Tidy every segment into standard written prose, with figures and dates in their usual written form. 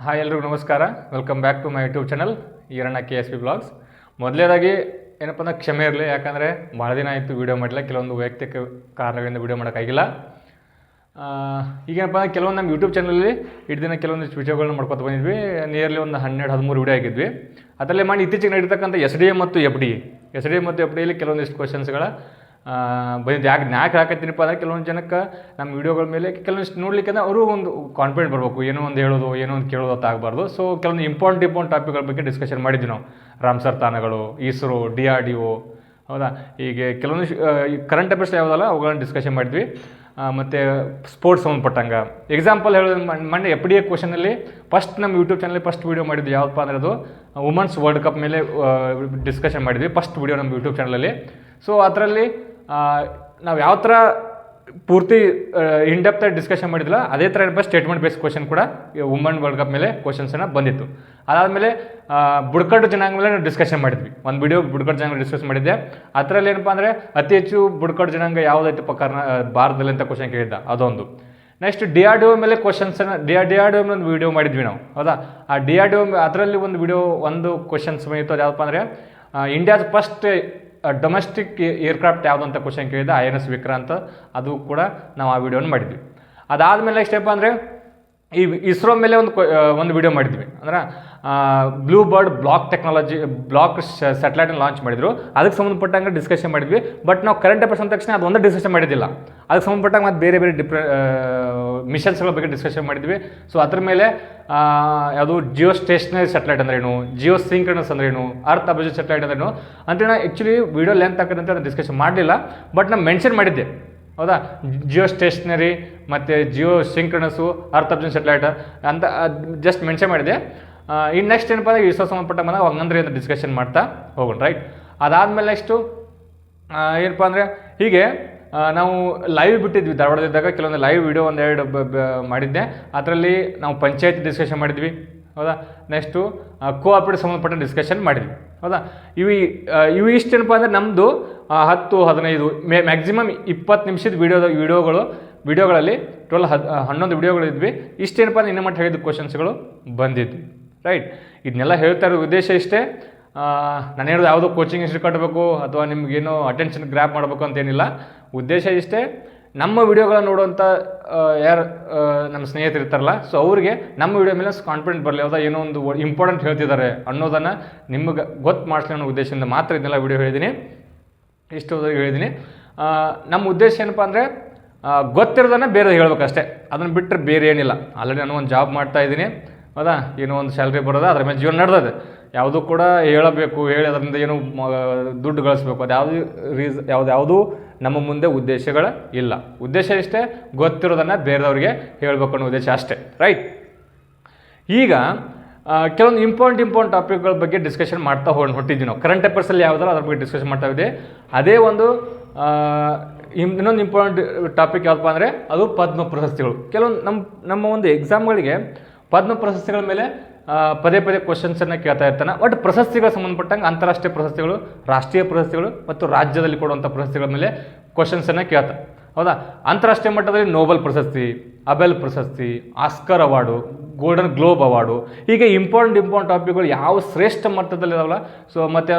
Hi ಎಲ್ರಿಗೂ ನಮಸ್ಕಾರ. Welcome back to my YouTube channel Eeranna KSP blogs. ಮೊದಲೇದಾಗಿ ಏನಪ್ಪ ಅಂದ್ರೆ ಕ್ಷಮೆ ಇರಲಿ, ಯಾಕಂದರೆ ಭಾಳ ದಿನ ಆಯಿತು ವೀಡಿಯೋ ಮಾಡಿಲ್ಲ. ಕೆಲವೊಂದು ವೈಯಕ್ತಿಕ ಕಾರಣಗಳಿಂದ ವೀಡಿಯೋ ಮಾಡೋಕ್ಕಾಗಿಲ್ಲ. ಈಗೇನಪ್ಪ ಅಂದ್ರೆ ಕೆಲವೊಂದು ನಮ್ಮ ಯೂಟ್ಯೂಬ್ ಚಾನಲಲ್ಲಿ ಇಷ್ಟು ದಿನ ಕೆಲವೊಂದು ವಿಡಿಯೋಗಳನ್ನ ಮಾಡ್ಕೊತ ಬಂದಿದ್ವಿ. ನಿಯರ್ಲಿ ಒಂದು 12-13 ವೀಡಿಯೋ ಆಗಿದ್ವಿ. ಅದರಲ್ಲೇ ಮಾಡಿ ಇತ್ತೀಚೆಗೆ ನಡೀತಕ್ಕಂಥ SDA ಮತ್ತು FDಯಲ್ಲಿ ಕೆಲವೊಂದಿಷ್ಟು ಕ್ವಶನ್ಸ್ಗಳ ಬಂದಿದ್ದು. ಯಾಕೆ ಹಾಕತ್ತೀನಪ್ಪ ಅಂದರೆ ಕೆಲವೊಂದು ಜನಕ್ಕೆ ನಮ್ಮ ವೀಡಿಯೋಗಳ ಮೇಲೆ ಕೆಲವೊಂದಿಷ್ಟು ನೋಡ್ಲಿಕ್ಕೆ ಅವರು ಒಂದು ಕಾನ್ಫಿಡೆಂಟ್ ಬರಬೇಕು, ಏನೋ ಒಂದು ಹೇಳೋದು ಏನೋ ಒಂದು ಕೇಳೋದು ಅಂತ ಆಗಬಾರ್ದು. ಸೊ ಕೆಲವೊಂದು ಇಂಪಾರ್ಟೆಂಟ್ ಟಾಪಿಕ್ಗಳ ಬಗ್ಗೆ ಡಿಸ್ಕಷನ್ ಮಾಡಿದ್ವಿ ನಾವು. ರಾಮ್ಸರ್ ತಾಣಗಳು, ISRO, DRDO, ಹೌದಾ, ಹೀಗೆ ಕೆಲವೊಂದು ಕರೆಂಟ್ ಅಫೇರ್ಸ್ ಯಾವುದಲ್ಲ ಅವುಗಳನ್ನ ಡಿಸ್ಕಷನ್ ಮಾಡಿದ್ವಿ. ಮತ್ತು ಸ್ಪೋರ್ಟ್ಸ್ ಸಂಬಂಧಪಟ್ಟಂಗೆ ಎಕ್ಸಾಂಪಲ್ ಹೇಳೋದು, ಮೊನ್ನೆ FDA ಕ್ವಶನಲ್ಲಿ ಫಸ್ಟ್ ನಮ್ಮ ಯೂಟ್ಯೂಬ್ ಚಾನಲ್ ಫಸ್ಟ್ ವೀಡಿಯೋ ಮಾಡಿದ್ದು ಯಾವುದಪ್ಪ ಅಂದರೆ ಅದು ವುಮೆನ್ಸ್ ವರ್ಲ್ಡ್ ಕಪ್ ಮೇಲೆ ಡಿಸ್ಕಷನ್ ಮಾಡಿದ್ವಿ. ಫಸ್ಟ್ ವೀಡಿಯೋ ನಮ್ಮ ಯೂಟ್ಯೂಬ್ ಚಾನಲಲ್ಲಿ. ಸೊ ಅದರಲ್ಲಿ ನಾವು ಯಾವ ಥರ ಪೂರ್ತಿ ಇನ್ಡೆಪ್ತಾಗಿ ಡಿಸ್ಕಷನ್ ಮಾಡಿದ್ದಿಲ್ಲ, ಅದೇ ಥರ ಏನಪ್ಪ ಸ್ಟೇಟ್ಮೆಂಟ್ ಬೇಸ್ ಕ್ವಶನ್ ಕೂಡ ವುಮೆನ್ ವರ್ಲ್ಡ್ ಕಪ್ ಮೇಲೆ ಕ್ವಶನ್ಸನ್ನು ಬಂದಿತ್ತು. ಅದಾದಮೇಲೆ ಬುಡಕಟ್ಟು ಜನಾಂಗ ಮೇಲೆ ನಾವು ಡಿಸ್ಕಷನ್ ಮಾಡಿದ್ವಿ. ಒಂದು ವಿಡಿಯೋ ಬುಡಕಟ್ಟು ಜನಾಂಗ ಡಿಸ್ಕಸ್ ಮಾಡಿದ್ದೆ. ಅದರಲ್ಲಿ ಏನಪ್ಪ ಅಂದರೆ ಅತಿ ಹೆಚ್ಚು ಬುಡಕಟ್ಟು ಜನಾಂಗ ಯಾವುದೈತಪ್ಪ ಭಾರತದಲ್ಲಿ ಅಂತ ಕ್ವಶನ್ ಕೇಳಿದ್ದ, ಅದೊಂದು. ನೆಕ್ಸ್ಟ್ DRDO ಮೇಲೆ ಕ್ವಶನ್ಸನ್ನು DRDO ಮೇಲೆ ಒಂದು ವೀಡಿಯೋ ಮಾಡಿದ್ವಿ ನಾವು, ಹೌದಾ. ಆ DRDO ಅದರಲ್ಲಿ ಒಂದು ಕ್ವಶನ್ಸ್ ಬಂದಿತ್ತು. ಅದು ಯಾವುದಪ್ಪ ಅಂದರೆ ಇಂಡಿಯಾದ ಫಸ್ಟ್ ಡೊಮೆಸ್ಟಿಕ್ ಏರ್ಕ್ರಾಫ್ಟ್ ಯಾವುದು ಅಂತ ಕ್ವಶನ್ ಕೇಳಿದ, INS ವಿಕ್ರಾಂತ್. ಅದು ಕೂಡ ನಾವು ಆ ವಿಡಿಯೋನ ಮಾಡಿದ್ವಿ. ಅದಾದಮೇಲೆ ನೆಕ್ಸ್ಟ್ ಏನಪ್ಪ ಅಂದರೆ ಈ ISRO ಮೇಲೆ ಒಂದು ವಿಡಿಯೋ ಮಾಡಿದ್ವಿ. ಅಂದ್ರೆ ಬ್ಲೂ ಬರ್ಡ್ ಬ್ಲಾಕ್ ಸ್ಯಾಟಲೈಟನ್ನು ಲಾಂಚ್ ಮಾಡಿದ್ರು. ಅದಕ್ಕೆ ಸಂಬಂಧಪಟ್ಟಂಗೆ ಡಿಸ್ಕಷನ್ ಮಾಡಿದ್ವಿ. ಬಟ್ ನಾವು ಕರೆಂಟ್ ಅಫೇರ್ಸ್ ಅಂದ ತಕ್ಷಣ ಅದು ಒಂದೇ ಡಿಸ್ಕಷನ್ ಮಾಡಿದ್ದಿಲ್ಲ. ಅದಕ್ಕೆ ಸಂಬಂಧಪಟ್ಟಂಗೆ ಮತ್ತು ಬೇರೆ ಮಿಷನ್ಸ್ಗಳ ಬಗ್ಗೆ ಡಿಸ್ಕಷನ್ ಮಾಡಿದ್ವಿ. ಸೊ ಅದ್ರ ಮೇಲೆ ಯಾವುದು ಜಿಯೋ ಸ್ಟೇಷನರಿ ಸ್ಯಾಟಲೈಟ್ ಅಂದ್ರೇನು, ಜಿಯೋ ಸಿಂಕ್ರನಸ್ ಅಂದ್ರೇನು, ಅರ್ತ್ ಅಬ್ಸರ್ವ್ ಸ್ಯಾಟಲೈಟ್ ಅಂದ್ರೇನು ಅಂತೇಳಿ ನಾನು ಆ್ಯಕ್ಚುಲಿ ವೀಡಿಯೋ ಲೆಂತ್ ಹಾಕೋದಂತ ನಾನು ಡಿಸ್ಕಷನ್ ಮಾಡಲಿಲ್ಲ. ಬಟ್ ನಾನು ಮೆನ್ಷನ್ ಮಾಡಿದ್ದೆ, ಹೌದಾ. ಜಿಯೋ ಸ್ಟೇಷನರಿ ಮತ್ತು ಜಿಯೋ ಸಿಂಕ್ರನಸ್ಸು, ಅರ್ತ್ ಅಬ್ಸರ್ವ್ ಸ್ಯಾಟಲೈಟ್ ಅಂತ ಜಸ್ಟ್ ಮೆನ್ಷನ್ ಮಾಡಿದೆ. ಇನ್ನು ನೆಕ್ಸ್ಟ್ ಏನಪ್ಪ ಅಂದರೆ ISRO ಸಂಬಂಧಪಟ್ಟ ಬಂದಾಗ ಹಂಗಂದ್ರೆ ಅಂತ ಡಿಸ್ಕಷನ್ ಮಾಡ್ತಾ ಹೋಗೋಣ, ರೈಟ್. ಅದಾದಮೇಲೆ ನೆಕ್ಸ್ಟು ಏನಪ್ಪ ಅಂದರೆ ಹೀಗೆ ನಾವು ಲೈವ್ ಬಿಟ್ಟಿದ್ವಿ ಧಾರವಾಡದಿದ್ದಾಗ. ಕೆಲವೊಂದು ಲೈವ್ ವಿಡಿಯೋ ಒಂದೆರಡು ಮಾಡಿದ್ದೆ. ಅದರಲ್ಲಿ ನಾವು ಪಂಚಾಯತ್ ಡಿಸ್ಕಷನ್ ಮಾಡಿದ್ವಿ, ಹೌದಾ. ನೆಕ್ಸ್ಟು ಕೋಆಪರೇಟಿವ್ ಸಂಬಂಧಪಟ್ಟ ಡಿಸ್ಕಷನ್ ಮಾಡಿದ್ವಿ, ಹೌದಾ. ಇವು ಇಷ್ಟೇನಪ್ಪ ಅಂದರೆ ನಮ್ಮದು 10-15 ಮ್ಯಾಕ್ಸಿಮಮ್ 20 ನಿಮಿಷದ ವಿಡಿಯೋಗಳಲ್ಲಿ ಟೋಟಲ್ 11 ವಿಡಿಯೋಗಳಿದ್ವಿ. ಇಷ್ಟೇನಪ್ಪ ಅಂದರೆ ಇನ್ನು ಮಟ್ಟ ಹೇಳಿದ ಕ್ವಶನ್ಸ್ಗಳು ಬಂದಿದ್ವಿ, ರೈಟ್. ಇದನ್ನೆಲ್ಲ ಹೇಳ್ತಾ ಇರೋ ಉದ್ದೇಶ ಇಷ್ಟೇ. ನಾನು ಹೇಳೋದು ಯಾವುದೋ ಕೋಚಿಂಗ್ ಇನ್ಸ್ಟಿಟ್ಯೂಟ್ ಕಟ್ಟಬೇಕು ಅಥವಾ ನಿಮಗೇನೋ ಅಟೆನ್ಷನ್ ಗ್ರ್ಯಾಪ್ ಮಾಡಬೇಕು ಅಂತೇನಿಲ್ಲ. ಉದ್ದೇಶ ಇಷ್ಟೇ, ನಮ್ಮ ವಿಡಿಯೋಗಳನ್ನ ನೋಡುವಂಥ ಯಾರು ನಮ್ಮ ಸ್ನೇಹಿತರು ಇರ್ತಾರಲ್ಲ, ಸೊ ಅವ್ರಿಗೆ ನಮ್ಮ ವಿಡಿಯೋ ಮೇಲೆ ಕಾನ್ಫಿಡೆಂಟ್ ಬರಲಿ, ಯಾವುದೋ ಏನೋ ಒಂದು ಇಂಪಾರ್ಟೆಂಟ್ ಹೇಳ್ತಿದ್ದಾರೆ ಅನ್ನೋದನ್ನು ನಿಮಗೆ ಗೊತ್ತು ಮಾಡಿಸ್ಲಿ ಅನ್ನೋ ಉದ್ದೇಶದಿಂದ ಮಾತ್ರ ಇದನ್ನೆಲ್ಲ ವಿಡಿಯೋ ಹೇಳಿದ್ದೀನಿ. ಇಷ್ಟು ಹೇಳಿದ್ದೀನಿ. ನಮ್ಮ ಉದ್ದೇಶ ಏನಪ್ಪ ಅಂದರೆ ಗೊತ್ತಿರೋದನ್ನು ಬೇರೆ ಹೇಳ್ಬೇಕಷ್ಟೇ, ಅದನ್ನು ಬಿಟ್ಟರೆ ಬೇರೆ ಏನಿಲ್ಲ. ಆಲ್ರೆಡಿ ನಾನು ಒಂದು ಜಾಬ್ ಮಾಡ್ತಾಯಿದ್ದೀನಿ, ಹೌದಾ. ಏನೋ ಒಂದು ಸ್ಯಾಲ್ರಿ ಬರೋದ, ಅದ್ರ ಮೇಲೆ ಜೀವನ ನಡೆದಿದೆ. ಯಾವುದೂ ಕೂಡ ಹೇಳಿ ಅದರಿಂದ ಏನು ದುಡ್ಡು ಗಳಿಸ್ಬೇಕು, ಅದು ಯಾವುದೂ ನಮ್ಮ ಮುಂದೆ ಉದ್ದೇಶಗಳ ಇಲ್ಲ. ಉದ್ದೇಶ ಇಷ್ಟೇ, ಗೊತ್ತಿರೋದನ್ನು ಬೇರೆದವ್ರಿಗೆ ಹೇಳಬೇಕು ಅನ್ನೋ ಉದ್ದೇಶ ಅಷ್ಟೇ, ರೈಟ್. ಈಗ ಕೆಲವೊಂದು ಇಂಪಾರ್ಟೆಂಟ್ ಟಾಪಿಕ್ಗಳ ಬಗ್ಗೆ ಡಿಸ್ಕಷನ್ ಮಾಡ್ತಾ ಹೊಟ್ಟಿದ್ವಿ ನಾವು. ಕರೆಂಟ್ ಅಫೇರ್ಸಲ್ಲಿ ಯಾವುದಲ್ಲ ಅದ್ರ ಬಗ್ಗೆ ಡಿಸ್ಕಷನ್ ಮಾಡ್ತಾ ಇದ್ದೆ. ಅದೇ ಒಂದು ಇನ್ನೊಂದು ಇಂಪಾರ್ಟೆಂಟ್ ಟಾಪಿಕ್ ಯಾವುದಪ್ಪ ಅಂದರೆ ಅದು ಪದ್ಮ ಪ್ರಶಸ್ತಿಗಳು. ಕೆಲವೊಂದು ನಮ್ಮ ಒಂದು ಎಕ್ಸಾಮ್ಗಳಿಗೆ ಪದ್ಮ ಪ್ರಶಸ್ತಿಗಳ ಮೇಲೆ ಪದೇ ಕ್ವಶನ್ಸನ್ನು ಕೇಳ್ತಾ ಇರ್ತಾನೆ. ಬಟ್ ಪ್ರಶಸ್ತಿಗಳ ಸಂಬಂಧಪಟ್ಟಂಗೆ ಅಂತಾರಾಷ್ಟ್ರೀಯ ಪ್ರಶಸ್ತಿಗಳು, ರಾಷ್ಟ್ರೀಯ ಪ್ರಶಸ್ತಿಗಳು ಮತ್ತು ರಾಜ್ಯದಲ್ಲಿ ಕೊಡುವಂಥ ಪ್ರಶಸ್ತಿಗಳ ಮೇಲೆ ಕ್ವಶನ್ಸನ್ನು ಕೇಳ್ತಾರೆ, ಹೌದಾ. ಅಂತಾರಾಷ್ಟ್ರೀಯ ಮಟ್ಟದಲ್ಲಿ ನೋಬೆಲ್ ಪ್ರಶಸ್ತಿ, ಅಬೆಲ್ ಪ್ರಶಸ್ತಿ, Oscar award, golden globe award, ಹೀಗೆ ಇಂಪಾರ್ಟೆಂಟ್ ಟಾಪಿಕ್ಗಳು ಯಾವ ಶ್ರೇಷ್ಠ ಮಟ್ಟದಲ್ಲಿದಾವಲ್ಲ. ಸೊ ಮತ್ತು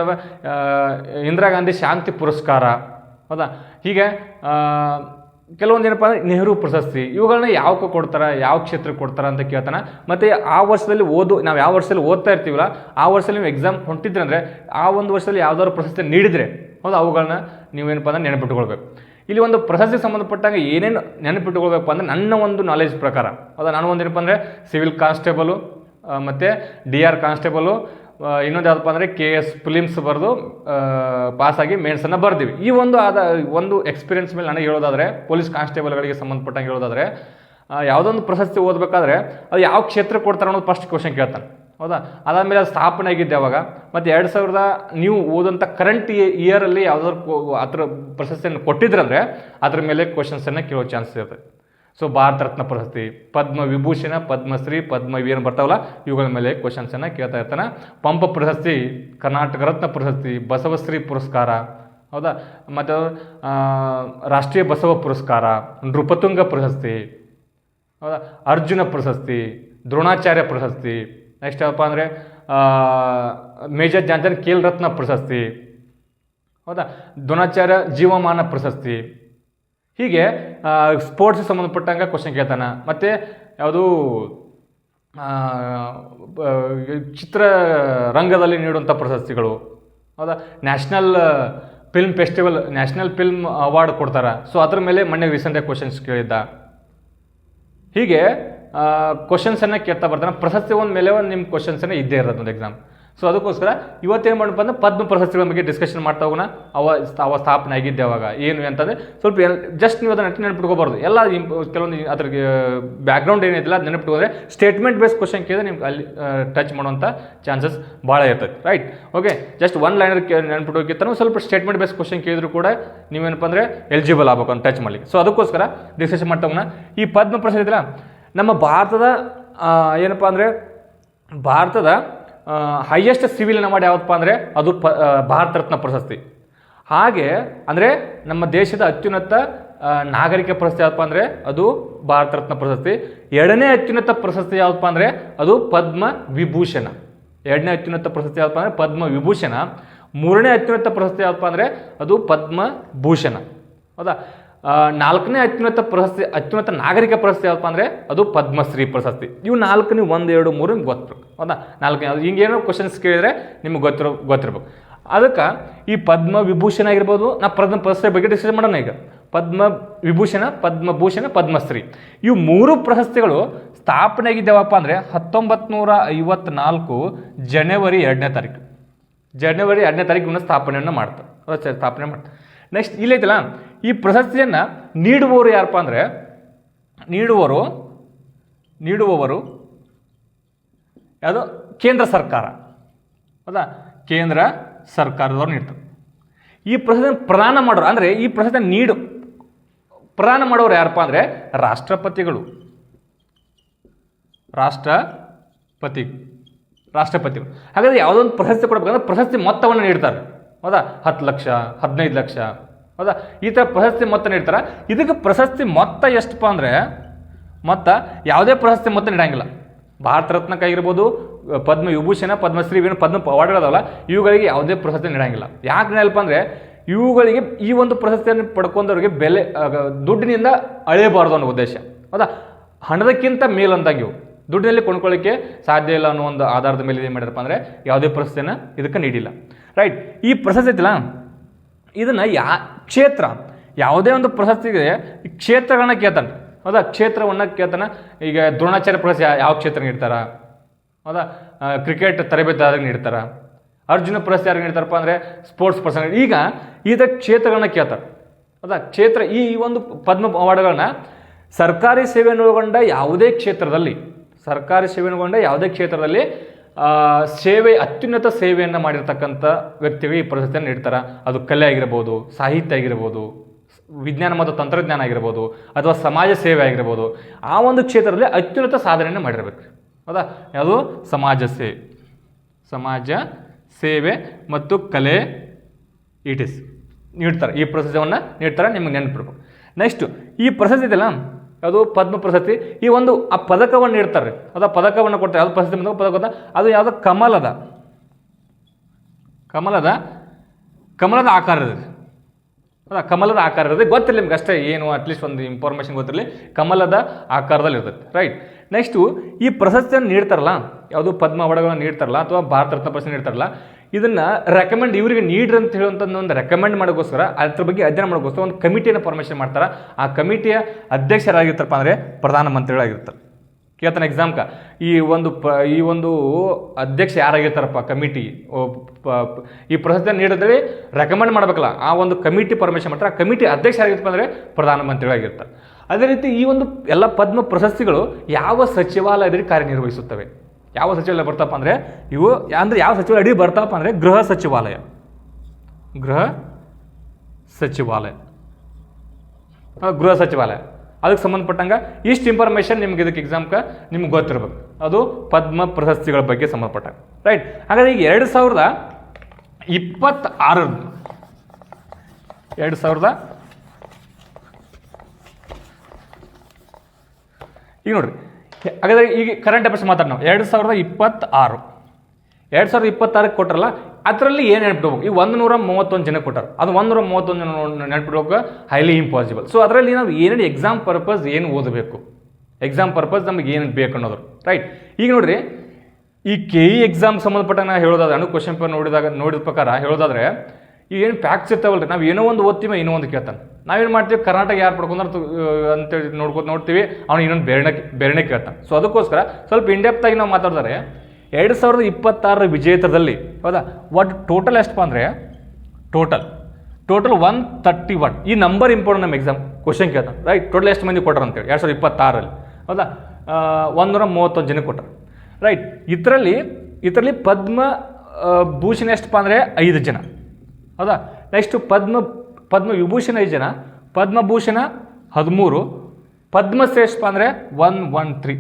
ಇಂದಿರಾ ಗಾಂಧಿ ಶಾಂತಿ ಪುರಸ್ಕಾರ, ಹೌದಾ. ಹೀಗೆ ಕೆಲವೊಂದು ಏನಪ್ಪ ಅಂದರೆ ನೆಹರು ಪ್ರಶಸ್ತಿ, ಇವುಗಳನ್ನ ಯಾವಕ್ಕೆ ಕೊಡ್ತಾರೆ, ಯಾವ ಕ್ಷೇತ್ರಕ್ಕೆ ಕೊಡ್ತಾರೆ ಅಂತ ಕೇಳ್ತಾನೆ. ಮತ್ತು ಆ ವರ್ಷದಲ್ಲಿ ನಾವು ಯಾವ ವರ್ಷದಲ್ಲಿ ಓದ್ತಾ ಇರ್ತೀವಲ್ಲ, ಆ ವರ್ಷದಲ್ಲಿ ನೀವು ಎಕ್ಸಾಮ್ ಹೊಂಟಿದ್ರೆ ಅಂದರೆ ಆ ಒಂದು ವರ್ಷದಲ್ಲಿ ಯಾವ್ದಾದ್ರು ಪ್ರಶಸ್ತಿ ನೀಡಿದರೆ, ಹೌದಾ, ಅವುಗಳನ್ನ ನೀವೇನಪ್ಪ ಅಂದರೆ ನೆನಪಿಟ್ಕೊಳ್ಬೇಕು. ಇಲ್ಲಿ ಒಂದು ಪ್ರಶಸ್ತಿಗೆ ಸಂಬಂಧಪಟ್ಟಂಗೆ ಏನೇನು ನೆನಪಿಟ್ಕೊಳ್ಬೇಕು ಅಂದರೆ ನನ್ನ ಒಂದು ನಾಲೆಜ್ ಪ್ರಕಾರ, ಹೌದಾ. ನಾನು ಒಂದೇನಪ್ಪ ಅಂದರೆ ಸಿವಿಲ್ ಕಾನ್ಸ್ಟೇಬಲು ಮತ್ತು DR ಕಾನ್ಸ್ಟೇಬಲು, ಇನ್ನೊಂದು ಯಾವುದಪ್ಪ ಅಂದರೆ KS ಫಿಲಿಮ್ಸ್ ಬರೆದು ಪಾಸಾಗಿ ಮೇನ್ಸನ್ನು ಬರ್ತೀವಿ. ಈ ಒಂದು ಎಕ್ಸ್ಪೀರಿಯನ್ಸ್ ಮೇಲೆ ನನಗೆ ಹೇಳೋದಾದರೆ, ಪೊಲೀಸ್ ಕಾನ್ಸ್ಟೇಬಲ್ಗಳಿಗೆ ಸಂಬಂಧಪಟ್ಟಂಗೆ ಹೇಳೋದಾದರೆ, ಯಾವುದೊಂದು ಪ್ರಶಸ್ತಿ ಓದಬೇಕಾದ್ರೆ ಅದು ಯಾವ ಕ್ಷೇತ್ರಕ್ಕೆ ಕೊಡ್ತಾರೆ ಅನ್ನೋದು ಫಸ್ಟ್ ಕ್ವಶನ್ ಕೇಳ್ತಾನೆ, ಹೌದಾ. ಅದಾದಮೇಲೆ ಅದು ಸ್ಥಾಪನೆ ಆಗಿದ್ದೆ ಅವಾಗ, ಮತ್ತು 2000 ನೀವು ಓದಂಥ ಕರೆಂಟ್ ಇಯರಲ್ಲಿ ಯಾವುದಾದ್ರು ಆ ಥರ ಪ್ರಶಸ್ತಿಯನ್ನು ಕೊಟ್ಟಿದ್ರಂದರೆ ಅದ್ರ ಮೇಲೆ ಕ್ವಶನ್ಸನ್ನು ಕೇಳೋ ಚಾನ್ಸಸ್ ಇರುತ್ತೆ. ಸೊ ಭಾರತ ರತ್ನ ಪ್ರಶಸ್ತಿ, ಪದ್ಮ ವಿಭೂಷಣ, ಪದ್ಮಶ್ರೀ, ಪದ್ಮವೀರ ಬರ್ತಾವಲ್ಲ, ಇವುಗಳ ಮೇಲೆ ಕ್ವಶನ್ಸನ್ನು ಕೇಳ್ತಾ ಇರ್ತಾನೆ. ಪಂಪ ಪ್ರಶಸ್ತಿ, ಕರ್ನಾಟಕ ರತ್ನ ಪ್ರಶಸ್ತಿ, ಬಸವಶ್ರೀ ಪುರಸ್ಕಾರ, ಹೌದಾ. ಮತ್ತು ರಾಷ್ಟ್ರೀಯ ಬಸವ ಪುರಸ್ಕಾರ, ನೃಪತುಂಗ ಪ್ರಶಸ್ತಿ, ಹೌದಾ, ಅರ್ಜುನ ಪ್ರಶಸ್ತಿ, ದ್ರೋಣಾಚಾರ್ಯ ಪ್ರಶಸ್ತಿ. ನೆಕ್ಸ್ಟ್ ಏನಪ್ಪ ಅಂದರೆ ಮೇಜರ್ ಧ್ಯಾನ್ಚಂದ್ ಖೇಲ್ ರತ್ನ ಪ್ರಶಸ್ತಿ, ಹೌದಾ, ದ್ರೋಣಾಚಾರ್ಯ ಜೀವಮಾನ ಪ್ರಶಸ್ತಿ. ಹೀಗೆ ಸ್ಪೋರ್ಟ್ಸ್ಗೆ ಸಂಬಂಧಪಟ್ಟಂಗೆ ಕ್ವಶನ್ ಕೇಳ್ತಾನೆ. ಮತ್ತು ಯಾವುದು ಚಿತ್ರರಂಗದಲ್ಲಿ ನೀಡುವಂಥ ಪ್ರಶಸ್ತಿಗಳು, ಹೌದಾ, national film festival, national film award ಕೊಡ್ತಾರೆ. ಸೊ ಅದ್ರ ಮೇಲೆ ಮೊನ್ನೆ ರೀಸೆಂಟಾಗಿ ಕ್ವಶನ್ಸ್ ಕೇಳಿದ್ದ. ಹೀಗೆ ಕ್ವಶನ್ಸನ್ನು ಕೇಳ್ತಾ ಬರ್ತಾನೆ. ಪ್ರಶಸ್ತಿ ಒಂದು ಮೇಲೆ ಒಂದು ನಿಮ್ಮ ಕ್ವಶನ್ಸನ್ನು ಇದ್ದೇ ಇರೋದು ಒಂದು ಎಕ್ಸಾಮ್. ಸೊ ಅದಕ್ಕೋಸ್ಕರ ಇವತ್ತೇನು ಮಾಡಪ್ಪ ಅಂದ್ರೆ ಪದ್ಮ ಪ್ರಶಸ್ತಿಗಳ ಬಗ್ಗೆ ಡಿಸ್ಕಷನ್ ಮಾಡ್ತಾ ಹೋಗೋಣ. ಅವ ಸ್ಥಾಪನೆ ಆಗಿದ್ದೆ ಅವಾಗ ಏನು ಅಂತಂದರೆ ಸ್ವಲ್ಪ ಜಸ್ಟ್ ನೀವು ಅದನ್ನು ನೆನಪಿಟ್ಕೋಬಾರ್ದು. ಎಲ್ಲ ಕೆಲವೊಂದು ಅದ್ರಿಗೆ ಬ್ಯಾಕ್ಗ್ರೌಂಡ್ ಏನಿಲ್ಲ ನೆನಪಿಟ್ಕೊಂಡ್ರೆ ಸ್ಟೇಟ್ಮೆಂಟ್ ಬೇಸ್ ಕ್ವಶನ್ ಕೇಳಿದ್ರೆ ನಿಮ್ಗೆ ಅಲ್ಲಿ ಟಚ್ ಮಾಡುವಂಥ ಚಾನ್ಸಸ್ ಭಾಳ ಇರ್ತದೆ. Right, okay. Just one liner ನೆನಪಿಟ್ಕೋಕ್ಕಿಂತ ಸ್ವಲ್ಪ ಸ್ಟೇಟ್ಮೆಂಟ್ ಬೇಸ್ ಕ್ವಶನ್ ಕೇಳಿದ್ರು ಕೂಡ ನೀವೇನಪ್ಪ ಅಂದರೆ ಎಲಿಜಿಬಲ್ ಆಗಬೇಕು ಅಂತ ಟಚ್ ಮಾಡಲಿಕ್ಕೆ. ಸೊ ಅದಕ್ಕೋಸ್ಕರ ಡಿಸ್ಕಷನ್ ಮಾಡ್ತಾ ಹೋಗೋಣ. ಈ ಪದ್ಮ ಪ್ರಶಸ್ತಿ ಇದ್ದಿಲ್ಲ, ನಮ್ಮ ಭಾರತದ ಏನಪ್ಪ ಅಂದರೆ ಭಾರತದ ಹೈಯೆಸ್ಟ್ ಸಿವಿಲ್ ಅವಾರ್ಡ್ ಯಾವತ್ತಪ್ಪ ಅಂದರೆ ಅದು ಭಾರತ ರತ್ನ ಪ್ರಶಸ್ತಿ. ಹಾಗೆ ಅಂದರೆ ನಮ್ಮ ದೇಶದ ಅತ್ಯುನ್ನತ ನಾಗರಿಕ ಪ್ರಶಸ್ತಿ ಯಾವತ್ತಪ್ಪ ಅಂದರೆ ಅದು ಭಾರತ ರತ್ನ ಪ್ರಶಸ್ತಿ. ಎರಡನೇ ಅತ್ಯುನ್ನತ ಪ್ರಶಸ್ತಿ ಯಾವತ್ತಪ್ಪ ಅಂದರೆ ಅದು ಪದ್ಮ ವಿಭೂಷಣ. ಎರಡನೇ ಅತ್ಯುನ್ನತ ಪ್ರಶಸ್ತಿ ಯಾವತ್ತಪ್ಪ ಅಂದರೆ ಪದ್ಮ ವಿಭೂಷಣ. ಮೂರನೇ ಅತ್ಯುನ್ನತ ಪ್ರಶಸ್ತಿ ಯಾವತ್ತಪ್ಪ ಅಂದರೆ ಅದು ಪದ್ಮಭೂಷಣ, ಹೌದಾ. ನಾಲ್ಕನೇ ಅತ್ಯುನ್ನತ ನಾಗರಿಕ ಪ್ರಶಸ್ತಿ ಯಾವತ್ತಪ್ಪ ಅಂದರೆ ಅದು ಪದ್ಮಶ್ರೀ ಪ್ರಶಸ್ತಿ. ಇವು ನಾಲ್ಕನೇ 1, 2, 3 ನಿಮ್ಗೆ ಗೊತ್ತಿರ್ಬೇಕು, ಹೌದಾ. ನಾಲ್ಕನೇ ಹಿಂಗೇನೋ ಕ್ವಶನ್ಸ್ ಕೇಳಿದರೆ ನಿಮ್ಗೆ ಗೊತ್ತಿರ್ಬೇಕು. ಅದಕ್ಕೆ ಈ ಪದ್ಮ ವಿಭೂಷಣ ಆಗಿರ್ಬೋದು, ನಾ ಪದ್ಮ ಪ್ರಶಸ್ತಿ ಬಗ್ಗೆ ಡಿಸ್ಕಸ್ ಮಾಡೋಣ ಈಗ. ಪದ್ಮ ವಿಭೂಷಣ, ಪದ್ಮಭೂಷಣ, ಪದ್ಮಶ್ರೀ ಇವು 3 ಪ್ರಶಸ್ತಿಗಳು ಸ್ಥಾಪನೆ ಆಗಿದ್ದಾವಪ್ಪ ಅಂದರೆ 1954 ಜನವರಿ 2ನೇ ತಾರೀಕು. ಜನವರಿ 2ನೇ ತಾರೀಕು ಸ್ಥಾಪನೆಯನ್ನು ಮಾಡ್ತಾರೆ. ನೆಕ್ಸ್ಟ್ ಇಲ್ಲೈತಲ್ಲ, ಈ ಪ್ರಶಸ್ತಿಯನ್ನು ನೀಡುವವರು ಯಾರಪ್ಪ ಅಂದರೆ ನೀಡುವವರು ಯಾವುದು ಕೇಂದ್ರ ಸರ್ಕಾರ, ಹೌದಾ, ಕೇಂದ್ರ ಸರ್ಕಾರದವ್ರು ನೀಡ್ತಾರೆ. ಈ ಪ್ರಶಸ್ತಿ ಪ್ರದಾನ ಮಾಡೋರು ಅಂದರೆ ಈ ಪ್ರಶಸ್ತಿ ಪ್ರದಾನ ಮಾಡೋರು ಯಾರಪ್ಪ ಅಂದರೆ ರಾಷ್ಟ್ರಪತಿಗಳು. ಹಾಗಾದರೆ ಯಾವುದೋ ಒಂದು ಪ್ರಶಸ್ತಿ ಕೊಡಬೇಕಂದ್ರೆ ಪ್ರಶಸ್ತಿ ಮೊತ್ತವನ್ನು ನೀಡ್ತಾರೆ, ಹೌದಾ. 10 ಲಕ್ಷ, 15 ಲಕ್ಷ, ಹೌದಾ, ಈ ಥರ ಪ್ರಶಸ್ತಿ ಮೊತ್ತ ನೀಡ್ತಾರೆ. ಇದಕ್ಕೆ ಪ್ರಶಸ್ತಿ ಮೊತ್ತ ಎಷ್ಟಪ್ಪ ಅಂದರೆ ಯಾವುದೇ ಪ್ರಶಸ್ತಿ ಮೊತ್ತ ನೀಡಂಗಿಲ್ಲ. ಭಾರತ ರತ್ನಕ್ಕಾಗಿರ್ಬೋದು, ಪದ್ಮ ವಿಭೂಷಣ, ಪದ್ಮಶ್ರೀ, ಪದ್ಮ ಅವಾರ್ಡ್ಗಳದಾವಲ್ಲ ಇವುಗಳಿಗೆ ಯಾವುದೇ ಪ್ರಶಸ್ತಿ ನೀಡಂಗಿಲ್ಲ. ಯಾಕೆ ನೀಡಲ್ಪ ಅಂದರೆ ಇವುಗಳಿಗೆ ಈ ಒಂದು ಪ್ರಶಸ್ತಿಯನ್ನು ಪಡ್ಕೊಂಡವ್ರಿಗೆ ಬೆಲೆ ದುಡ್ಡಿನಿಂದ ಅಳೆಯಬಾರ್ದು ಅನ್ನೋ ಉದ್ದೇಶ, ಹೌದಾ. ಹಣದಕ್ಕಿಂತ ಮೇಲಂದಾಗ ಇವು ದುಡ್ಡಿನಲ್ಲಿ ಕೊಂಡ್ಕೊಳ್ಳಿಕ್ಕೆ ಸಾಧ್ಯ ಇಲ್ಲ ಅನ್ನೋ ಒಂದು ಆಧಾರದ ಮೇಲೆ ಏನು ಮಾಡಿರಪ್ಪ ಅಂದರೆ ಯಾವುದೇ ಪ್ರಶಸ್ತಿಯನ್ನು ಇದಕ್ಕೆ ನೀಡಿಲ್ಲ. ರೈಟ್, ಈ ಪ್ರಶಸ್ತಿ ಐತಿಲ್ಲ ಇದನ್ನು ಕ್ಷೇತ್ರ ಯಾವುದೇ ಒಂದು ಪ್ರಶಸ್ತಿಗೆ ಈ ಕ್ಷೇತ್ರಗಳನ್ನ ಕೇಳ್ತಾನೆ, ಹೌದಾ. ಕ್ಷೇತ್ರವನ್ನು ಕೇಳ್ತಾನೆ. ಈಗ ದ್ರೋಣಾಚಾರ್ಯ ಪ್ರಶಸ್ತಿ ಯಾವ ಕ್ಷೇತ್ರ ನೀಡ್ತಾರ, ಹೌದಾ. ಕ್ರಿಕೆಟ್ ತರಬೇತಿದಾರರಿಗೆ ನೀಡ್ತಾರೆ. ಅರ್ಜುನ ಪ್ರಶಸ್ತಿ ಯಾರಿಗೆ ನೀಡ್ತಾರಪ್ಪ ಅಂದರೆ ಸ್ಪೋರ್ಟ್ಸ್ ಪರ್ಸನ್. ಈಗ ಇದರ ಕ್ಷೇತ್ರಗಳನ್ನ ಕೇಳ್ತಾರೆ, ಹೌದಾ. ಕ್ಷೇತ್ರ ಈ ಒಂದು ಪದ್ಮ ಅವಾರ್ಡ್ಗಳನ್ನ ಸರ್ಕಾರಿ ಸೇವೆಯನ್ನು ಒಳಗೊಂಡ ಯಾವುದೇ ಕ್ಷೇತ್ರದಲ್ಲಿ ಅತ್ಯುನ್ನತ ಸೇವೆಯನ್ನು ಮಾಡಿರ್ತಕ್ಕಂಥ ವ್ಯಕ್ತಿಗಳಿಗೆ ಈ ಪ್ರಶಸ್ತಿಯನ್ನು ನೀಡ್ತಾರೆ. ಅದು ಕಲೆ ಆಗಿರ್ಬೋದು, ಸಾಹಿತ್ಯ ಆಗಿರ್ಬೋದು, ವಿಜ್ಞಾನ ಮತ್ತು ತಂತ್ರಜ್ಞಾನ ಆಗಿರ್ಬೋದು, ಅಥವಾ ಸಮಾಜ ಸೇವೆ ಆಗಿರ್ಬೋದು. ಆ ಒಂದು ಕ್ಷೇತ್ರದಲ್ಲಿ ಅತ್ಯುನ್ನತ ಸಾಧನೆಯನ್ನು ಮಾಡಿರಬೇಕು, ಹೌದಾ. ಯಾವುದು ಸಮಾಜ ಸೇವೆ ಮತ್ತು ಕಲೆ ನೀಡ್ತಾರೆ. ಈ ಪ್ರಶಸ್ತಿಯನ್ನು ನೀಡ್ತಾರೆ, ನಿಮಗೆ ನೆನಪಿಡ್ಬೇಕು. ನೆಕ್ಸ್ಟು ಈ ಪ್ರಶಸ್ತಿ ಇದೆಯಲ್ಲ ಅದು ಪದ್ಮ ಪ್ರಶಸ್ತಿ. ಈ ಒಂದು ಆ ಪದಕವನ್ನು ನೀಡ್ತಾರೆ, ಅದು ಪದಕವನ್ನು ಕೊಡ್ತಾರೆ. ಯಾವುದು ಪ್ರಶಸ್ತಿ ಪದಕ ಗೊತ್ತಾ, ಅದು ಯಾವುದೋ ಕಮಲದ ಆಕಾರ ಇದೆ, ಹೌದಾ. ಕಮಲದ ಆಕಾರ ಇರುತ್ತೆ, ಗೊತ್ತಿರಲಿ ನಿಮ್ಗೆ ಅಷ್ಟೇ, ಏನು ಅಟ್ಲೀಸ್ಟ್ ಒಂದು ಇನ್ಫಾರ್ಮೇಷನ್ ಗೊತ್ತಿರಲಿ, ಕಮಲದ ಆಕಾರದಲ್ಲಿ ಇರ್ತದೆ. ರೈಟ್, ನೆಕ್ಸ್ಟು ಈ ಪ್ರಶಸ್ತಿಯನ್ನು ನೀಡ್ತಾರಲ್ಲ, ಯಾವುದು ಪದ್ಮ ಅವಾರ್ಡ್ಗಳನ್ನು ನೀಡ್ತಾರಲ್ಲ ಅಥವಾ ಭಾರತ ರತ್ನ ಪ್ರಶಸ್ತಿ ನೀಡ್ತಾರಲ್ಲ, ಇದನ್ನು ರೆಕಮೆಂಡ್ ಇವರಿಗೆ ನೀಡ್ರಿ ಅಂತ ಹೇಳುವಂಥ ಒಂದು ರೆಕಮೆಂಡ್ ಮಾಡೋಕ್ಕೋಸ್ಕರ ಅದ್ರ ಬಗ್ಗೆ ಅಧ್ಯಯನ ಮಾಡೋಕ್ಕೋಸ್ಕರ ಒಂದು ಕಮಿಟಿಯನ್ನು ಫಾರ್ಮೇಷನ್ ಮಾಡ್ತಾರೆ. ಆ ಕಮಿಟಿಯ ಅಧ್ಯಕ್ಷರಾಗಿರ್ತಾರಪ್ಪ ಅಂದರೆ ಪ್ರಧಾನಮಂತ್ರಿಗಳಾಗಿರ್ತಾರೆ. ಕೇಳ್ತಾನೆ ಎಕ್ಸಾಮ್ಕ ಈ ಒಂದು ಅಧ್ಯಕ್ಷ ಯಾರಾಗಿರ್ತಾರಪ್ಪ ಕಮಿಟಿ ಈ ಪ್ರಶಸ್ತಿಯನ್ನು ನೀಡಿದ್ರೆ ರೆಕಮೆಂಡ್ ಮಾಡಬೇಕಲ್ಲ, ಆ ಒಂದು ಕಮಿಟಿ ಫಾರ್ಮೇಷನ್ ಮಾಡ್ತಾರೆ. ಆ ಕಮಿಟಿ ಅಧ್ಯಕ್ಷ ಯಾರಾಗಿರ್ತಾರೆ ಅಂದರೆ ಪ್ರಧಾನಮಂತ್ರಿಗಳಾಗಿರ್ತಾರೆ. ಅದೇ ರೀತಿ ಈ ಒಂದು ಎಲ್ಲ ಪದ್ಮ ಪ್ರಶಸ್ತಿಗಳು ಯಾವ ಸಚಿವಾಲಯದಲ್ಲಿ ಕಾರ್ಯನಿರ್ವಹಿಸುತ್ತವೆ, ಯಾವ ಸಚಿವಾಲಯ ಬರ್ತಪ್ಪ ಅಂದರೆ ಇವು ಅಂದರೆ ಯಾವ ಸಚಿವಾಲಯ ಅಡಿ ಬರ್ತಾವಪ್ಪ ಅಂದರೆ ಗೃಹ ಸಚಿವಾಲಯ ಅದಕ್ಕೆ ಸಂಬಂಧಪಟ್ಟಂಗೆ ಇಷ್ಟು ಇನ್ಫಾರ್ಮೇಷನ್ ನಿಮ್ಗೆ ಇದಕ್ಕೆ ಎಕ್ಸಾಮ್ಗೆ ನಿಮ್ಗೆ ಗೊತ್ತಿರಬೇಕು. ಅದು ಪದ್ಮ ಪ್ರಶಸ್ತಿಗಳ ಬಗ್ಗೆ ಸಂಬಂಧಪಟ್ಟ. ರೈಟ್, ಹಾಗಾದ್ರೆ ಈಗ 2026 ಈಗ ನೋಡ್ರಿ ಹಾಗಾದರೆ ಈಗ ಕರೆಂಟ್ ಅಫೇರ್ಸ್ ಮಾತಾಡೋಣ ನಾವು 2026 ಕೊಟ್ಟರಲ್ಲ, ಅದರಲ್ಲಿ ಏನು ನೆನಪಿಡ್ಬೇಕು? ಈ 131 ಜನ ಕೊಟ್ಟಾರೆ, ಅದು 131 ಜನ ನೆನಪಿಡ್ಬೇಕು ಹೈಲಿ ಇಂಪಾಸಿಬಲ್. ಸೊ ಅದರಲ್ಲಿ ನಾವು ಏನೇನು ಎಕ್ಸಾಮ್ ಪರ್ಪಸ್ ಏನು ಓದಬೇಕು, ಎಕ್ಸಾಮ್ ಪರ್ಪಸ್ ನಮಗೆ ಏನು ಬೇಕು ಅನ್ನೋದು, ರೈಟ್? ಈಗ ನೋಡ್ರಿ, ಈ KE ಎಕ್ಸಾಮ್ ಸಂಬಂಧಪಟ್ಟ ನಾ ಹೇಳೋದಾದ್ರೆ ಕ್ವಶನ್ ಪೇಪರ್ ನೋಡಿದ ಪ್ರಕಾರ ಹೇಳೋದಾದ್ರೆ ಈಗ ಏನು ಫ್ಯಾಕ್ಟ್ಸ್ ಇರ್ತಾವಲ್ರಿ, ನಾವು ಏನೋ ಒಂದು ಓದ್ತೀವಿ, ಇನ್ನೂ ಒಂದು ಕೇಳ್ತಾನೆ. ನಾವೇನು ಮಾಡ್ತೀವಿ, ಕರ್ನಾಟಕ ಯಾರು ಪಡ್ಕೊಂಡ್ರೆ ಅಂತೇಳಿ ನೋಡ್ತೀವಿ, ಅವ್ನು ಇನ್ನೊಂದು ಬೇರೆನೇ ಕೇಳ್ತಾನೆ. ಸೊ ಅದಕ್ಕೋಸ್ಕರ ಸ್ವಲ್ಪ ಇಂಡೆಪ್ತಾಗಿ ನಾವು ಮಾತಾಡಿದ್ರೆ 2026 ವಿಜೇತರಲ್ಲಿ ಹೌದಾ, ಒಟ್ಟು ಟೋಟಲ್ ಎಷ್ಟಪ್ಪ ಅಂದರೆ ಟೋಟಲ್ 131. ಈ ನಂಬರ್ ಇಂಪಾರ್ಟೆಂಟ್ ನಮ್ಮ ಎಕ್ಸಾಮ್ ಕ್ವಶನ್ ಕೇಳ್ತಾನೆ, ರೈಟ್? ಟೋಟಲ್ ಎಷ್ಟು ಮಂದಿ ಕೊಟ್ಟರು ಅಂತೇಳಿ 2026 ಹೌದಾ, 131 ಜನಕ್ಕೆ ಕೊಟ್ಟರು, ರೈಟ್? ಇದರಲ್ಲಿ ಪದ್ಮ ಭೂಷಣ ಎಷ್ಟಪ್ಪ ಅಂದರೆ 5 ಜನ ಹೌದಾ. ನೆಕ್ಸ್ಟು ಪದ್ಮ ವಿಭೂಷಣ 5 ಜನ, ಪದ್ಮಭೂಷಣ 13, ಪದ್ಮಶ್ರೇಷ್ಠ ಅಂದರೆ 113.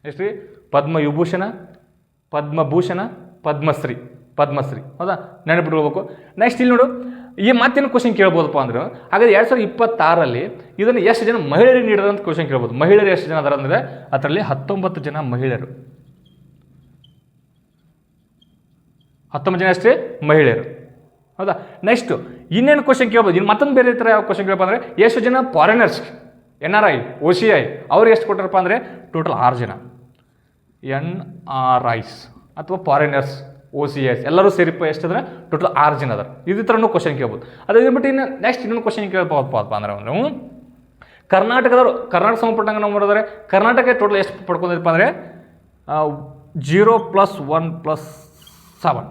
ಎಷ್ಟು ರೀ? ಪದ್ಮವಿಭೂಷಣ, ಪದ್ಮಭೂಷಣ, ಪದ್ಮಶ್ರೀ ಹೌದಾ, ನೆನಪಿಟ್ಕೊಳ್ಬೇಕು. ನೆಕ್ಸ್ಟ್ ಇಲ್ಲಿ ನೋಡು, ಈ ಮಾತೇನು ಕ್ವಶನ್ ಕೇಳ್ಬೋದಪ್ಪ ಅಂದ್ರೆ, ಹಾಗಾದ್ರೆ 2026 ಇದನ್ನು ಎಷ್ಟು ಜನ ಮಹಿಳೆಯರಿಗೆ ನೀಡಿದ್ರು ಅಂತ ಕ್ವಶನ್ ಕೇಳ್ಬೋದು. ಮಹಿಳೆಯರು ಎಷ್ಟು ಜನ ಅದಾರ ಅಂದರೆ ಅದರಲ್ಲಿ 19 ಜನ ಮಹಿಳೆಯರು, 19 ಜನ ಅಷ್ಟೇ ಮಹಿಳೆಯರು ಹೌದಾ. ನೆಕ್ಸ್ಟು ಇನ್ನೇನು ಕ್ವಶನ್ ಕೇಳ್ಬೋದು, ಇನ್ನು ಮತ್ತೊಂದು ಬೇರೆ ಥರ ಯಾವ ಕ್ವಶನ್ ಕೇಳಪ್ಪ ಅಂದರೆ ಎಷ್ಟು ಜನ ಫಾರಿನರ್ಸ್, NRI, OCI ಅವ್ರಿಗೆ ಎಷ್ಟು ಕೊಟ್ಟಾರಪ್ಪ ಅಂದರೆ ಟೋಟಲ್ 6 ಜನ NRIs ಅಥವಾ ಫಾರಿನರ್ಸ್, OCIs ಎಲ್ಲರೂ ಸೇರಿಪ್ಪ ಎಷ್ಟಿದ್ರೆ ಟೋಟಲ್ 6 ಜನ ಅದಾರ. ಇದೇ ಥರನೂ ಕ್ವಶನ್ ಕೇಳ್ಬೋದು. ಅದೇ ಬಿಟ್ಟು ಇನ್ನು ನೆಕ್ಸ್ಟ್ ಇನ್ನೊಂದು ಕ್ವಶನ್ ಕೇಳ್ಬೋದಪ್ಪ ಅಂದ್ರೆ ನಾವು ಕರ್ನಾಟಕ ಸಂಬಂಧಪಟ್ಟಂಗೆ ನಾವು ಮಾಡಿದ್ರೆ ಕರ್ನಾಟಕ ಟೋಟಲ್ ಎಷ್ಟು ಪಡ್ಕೊಂಡಿರಪ್ಪ ಅಂದರೆ 0 + 1 + 7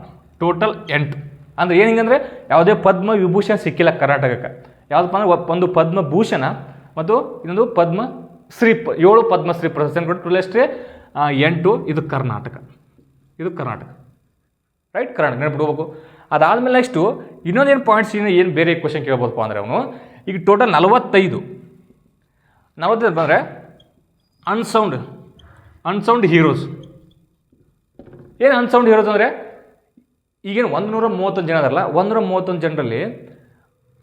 ಟೋಟಲ್ 8. ಅಂದರೆ ಏನಿಂಗಂದರೆ ಯಾವುದೇ ಪದ್ಮ ವಿಭೂಷಣ ಸಿಕ್ಕಿಲ್ಲ ಕರ್ನಾಟಕಕ್ಕೆ. ಯಾವುದಪ್ಪ ಅಂದರೆ ಒಂದು ಪದ್ಮಭೂಷಣ ಮತ್ತು ಇನ್ನೊಂದು ಪದ್ಮಶ್ರೀ, 7 ಪದ್ಮಶ್ರೀ ಪ್ರಶಸ್ತಿ ಕೊಟ್ಟು ಟೋಟಲ್ ಎಷ್ಟೇ 8. ಇದು ಕರ್ನಾಟಕ, ರೈಟ್? ಕರ್ನಾಟಕ ನೆನಪಿಡ್ಬೇಕು. ಅದಾದಮೇಲೆ ನೆಕ್ಸ್ಟು ಇನ್ನೊಂದೇನು ಪಾಯಿಂಟ್ಸ್ ಏನು ಬೇರೆ ಕ್ವಶನ್ ಕೇಳ್ಬೋದಪ್ಪ ಅಂದರೆ ಅವನು ಈಗ ಟೋಟಲ್ 45 ಅಂದರೆ ಅನ್ಸೌಂಡ್ ಹೀರೋಸ್. ಏನು ಅನ್ಸೌಂಡ್ ಹೀರೋಸ್ ಅಂದರೆ ಈಗೇನು 131 ಜನ ಅದಲ್ಲ, 131 ಜನರಲ್ಲಿ